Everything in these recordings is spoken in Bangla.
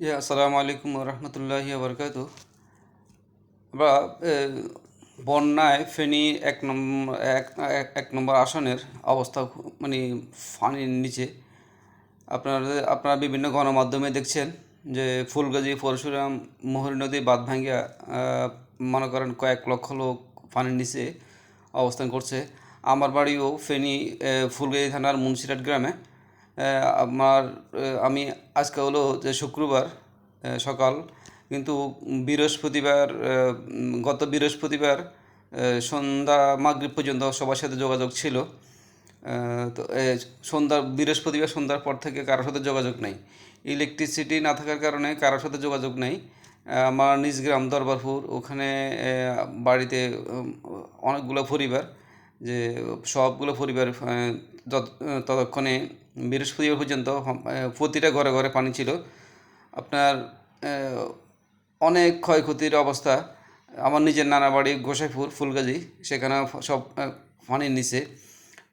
আসসালামু আলাইকুম রহমতুল্লাহি বরকাত। আমরা এ, বন্যায় ফেনী এক নম্বর আসনের অবস্থা মানে পানির নিচে। আপনারা বিভিন্ন গণমাধ্যমে দেখছেন যে ফুলগাজী পরশুরাম মোহরী নদী বাঁধ ভাঙ্গিয়া মনে করেন কয়েক লক্ষ লোক পানির নিচে অবস্থান করছে। আমার বাড়িও ফেনী ফুলগাজী থানার মুন্সিরহাট গ্রামে। আমি আজকে হলো যে শুক্রবার সকাল, কিন্তু গত বৃহস্পতিবার সন্ধ্যা মাগরিব পর্যন্ত সবার সাথে যোগাযোগ ছিল। তো বৃহস্পতিবার সন্ধ্যার পর থেকে কারোর সাথে যোগাযোগ নেই। ইলেকট্রিসিটি না থাকার কারণে কারোর সাথে যোগাযোগ নেই। আমার নিজ গ্রাম দরবারপুর, ওখানে বাড়িতে অনেকগুলো পরিবার, যে সবগুলো পরিবার ততক্ষণে বৃহস্পতিবার পর্যন্ত প্রতিটা ঘরে ঘরে পানি ছিল। আপনার অনেক ক্ষয়ক্ষতির অবস্থা। আমার নিজের নানা বাড়ি গোসাইপুর ফুলগাজী, সেখানেও সব পানির নিচে।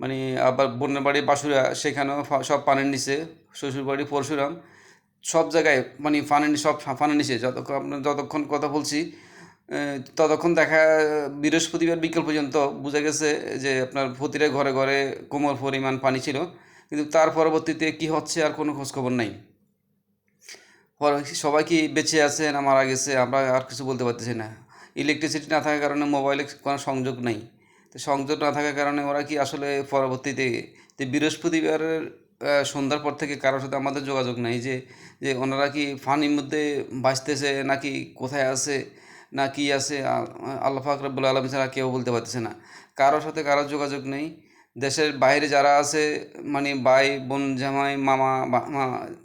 মানে আবার বোনের বাড়ি বাসুরা, সেখানেও সব পানির নিচে। শ্বশুর বাড়ি পরশুরাম, সব জায়গায় মানে সব পানির নিচে। যতক্ষণ কথা বলছি ততক্ষণ বৃহস্পতিবার বিকেল পর্যন্ত বোঝা গেছে যে আপনার প্রতিটা ঘরে ঘরে কোমর পরিমাণ পানি ছিল। কিন্তু তার পরবর্তীতে কি হচ্ছে আর কোনো খোঁজখবর নাই। সবাই কি বেঁচে আছে না মারা গেছে আমরা আর কিছু বলতে পারতেছি না। ইলেকট্রিসিটি না থাকার কারণে মোবাইলে কোনো সংযোগ নেই। তো সংযোগ না থাকার কারণে ওরা কি আসলে পরবর্তীতে বৃহস্পতিবারের সন্ধ্যার পর থেকে কারোর সাথে আমাদের যোগাযোগ নাই, যে যে ওনারা কি পানির মধ্যে ভাসতেছে নাকি কোথায় আছে না কি আছে, আল্লাহ পাক রব্বুল আলামিন ছাড়া কেউ বলতে পারতেছে না। কারোর সাথে কারোর যোগাযোগ নেই। দেশের বাইরে যারা আছে, মানে ভাই বোন জামাই মামা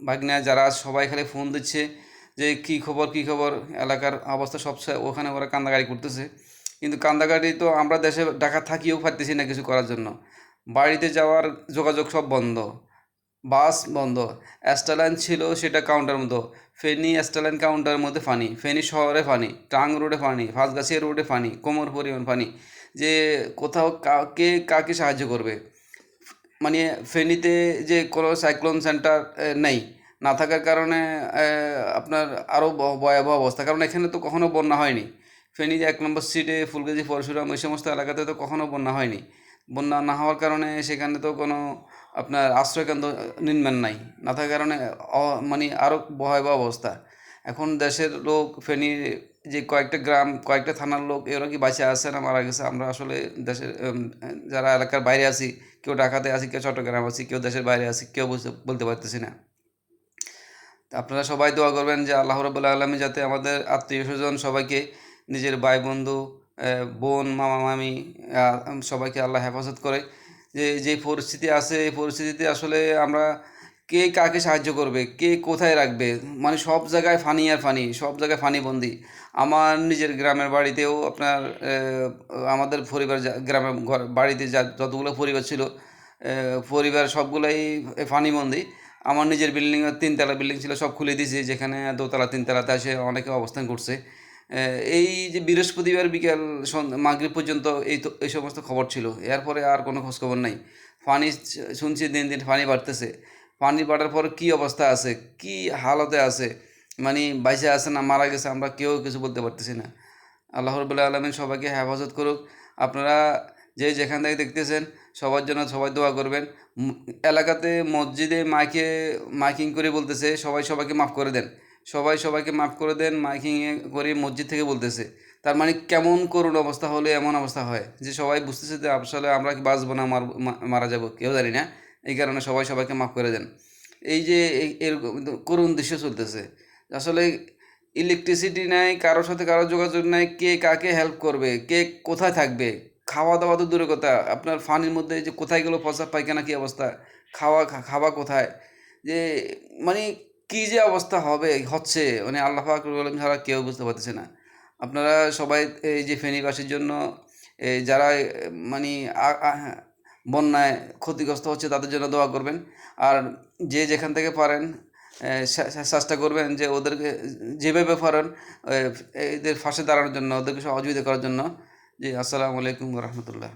ভাগ্না যারা আছে, সবাই খালি ফোন দিচ্ছে যে কী খবর কী খবর, এলাকার অবস্থা সব ওখানে ওরা কান্দাকাটি করতেছে। কিন্তু কান্দাকাটি তো আমরা দেশে ঢাকা থাকিও পারতেছি না কিছু করার জন্য। বাড়িতে যাওয়ার যোগাযোগ সব বন্ধ, বাস বন্ধ। স্টালাইন ছিল সেটা কাউন্টার মতো, ফেনী স্টালাইন কাউন্টারের মধ্যে পানি, ফেনী শহরে পানি, টাং রোডে পানি, ফাঁসগাছিয়া রোডে পানি, কোমর পরিমাণ পানি। যে কোথাও কাকে কাকে সাহায্য করবে? মানে ফেনীতে যে কোনো সাইক্লোন সেন্টার নেই, না থাকার কারণে আপনার আরও ভয়াবহ অবস্থা, কারণ এখানে তো কখনো বন্যা হয়নি। ফেনী যে 1 নম্বর সিটে ফুলগাজী পরশুরাম ওই সমস্ত এলাকাতে তো কখনো বন্যা হয়নি। বন্যা না হওয়ার কারণে সেখানে তো কোনো আপনার আশ্রয়কেন্দ্র নির্মাণ নাই, না থাকার কারণে মানে আরও ভয়াবহ অবস্থা। এখন দেশের লোক ফেনী যে কয়েকটা গ্রাম কয়েকটা থানার লোক এরা কি বাঁচে আছে না মারা গেছে আমরা আসলে দেশের যারা এলাকার বাইরে আছি, কেউ ঢাকাতে আছি, কেউ চট্টগ্রাম আছি, কেউ দেশের বাইরে আছি, কেউ বলতে পারতেছি না। আপনারা সবাই দোয়া করবেন যে আল্লাহ রাব্বুল আলামিন যাতে আমাদের আত্মীয় স্বজন সবাইকে, নিজের ভাই বন্ধু বোন মামা মামি সবাইকে আল্লাহ হেফাজত করে। যে যে পরিস্থিতি আছে এই পরিস্থিতিতে আসলে আমরা কে কাকে সাহায্য করবে, কে কোথায় রাখবে, মানে সব জায়গায় ফানি আর ফানি, সব জায়গায় ফানি বন্দি। আমার নিজের গ্রামের বাড়িতেও আপনার আমাদের পরিবার গ্রামের বাড়িতে যতগুলো পরিবার ছিল পরিবার সবগুলাই ফানিবন্দি। আমার নিজের বিল্ডিংয়ের 3 তলা বিল্ডিং ছিল, সব খুলে দিয়েছি, যেখানে দোতলা 3 তলাতে এসে অনেকে অবস্থান করছে। এই যে বৃহস্পতিবার বিকেল মাগরিব পর্যন্ত এই সমস্ত খবর ছিল, এরপরে আর কোনো খোঁজখবর নাই। পানি শুনছি দিন দিন পানি বাড়তেছে। পানি বাড়ার পর কী অবস্থা আছে, কি হালতে আছে, মানে বাইসে আছে না মারা গেছে আমরা কেউ কিছু বলতে পারতেছি না। আল্লাহ রাব্বুল আলামিন সবাইকে হেফাজত করুক। আপনারা যে যেখান থেকে দেখতেছেন সবার জন্য সবাই দোয়া করবেন। এলাকাতে মসজিদে মাইকিং করে বলতেছে সবাই সবাইকে মাফ করে দেন, সবাই সবাইকে মাফ করে দেন, মাইকিংয়ে করে মসজিদ থেকে বলতেছে। তার মানে কেমন করুণ অবস্থা হলে এমন অবস্থা হয় যে সবাই বুঝতেছে যে আসলে আমরা কি বাঁচবো না মারা যাবো কেউ জানি না। এই কারণে সবাই সবাইকে মাফ করে দেন। এই যে এর করুণ দৃশ্য চলতেছে আসলে। ইলেকট্রিসিটি নাই, কারোর সাথে কারোর যোগাযোগ নাই, কে কাকে হেল্প করবে, কে কোথায় থাকবে। খাওয়া দাওয়া তো দূরের কথা, আপনার পানির মধ্যে যে কোথায় গেলো প্রস্রাব পায়খানা কী অবস্থা, খাওয়া কোথায়, যে মানে কী যে অবস্থা হচ্ছে, মানে আল্লাহ পাক রব্বুল আলামিন ছাড়া কেউ বুঝতে পারতেছে না। আপনারা সবাই এই যে ফেনীবাসীর জন্য যারা মানে বন্যায় ক্ষতিগ্রস্ত হচ্ছে তাদের জন্য দোয়া করবেন। আর যে যেখান থেকে পারেন চেষ্টা করবেন যে ওদেরকে যেভাবে পারেন এদের পাশে দাঁড়ানোর জন্য, ওদেরকে সহযোগিতা করার জন্য। জি, আসসালামু আলাইকুম রহমতুল্লাহ।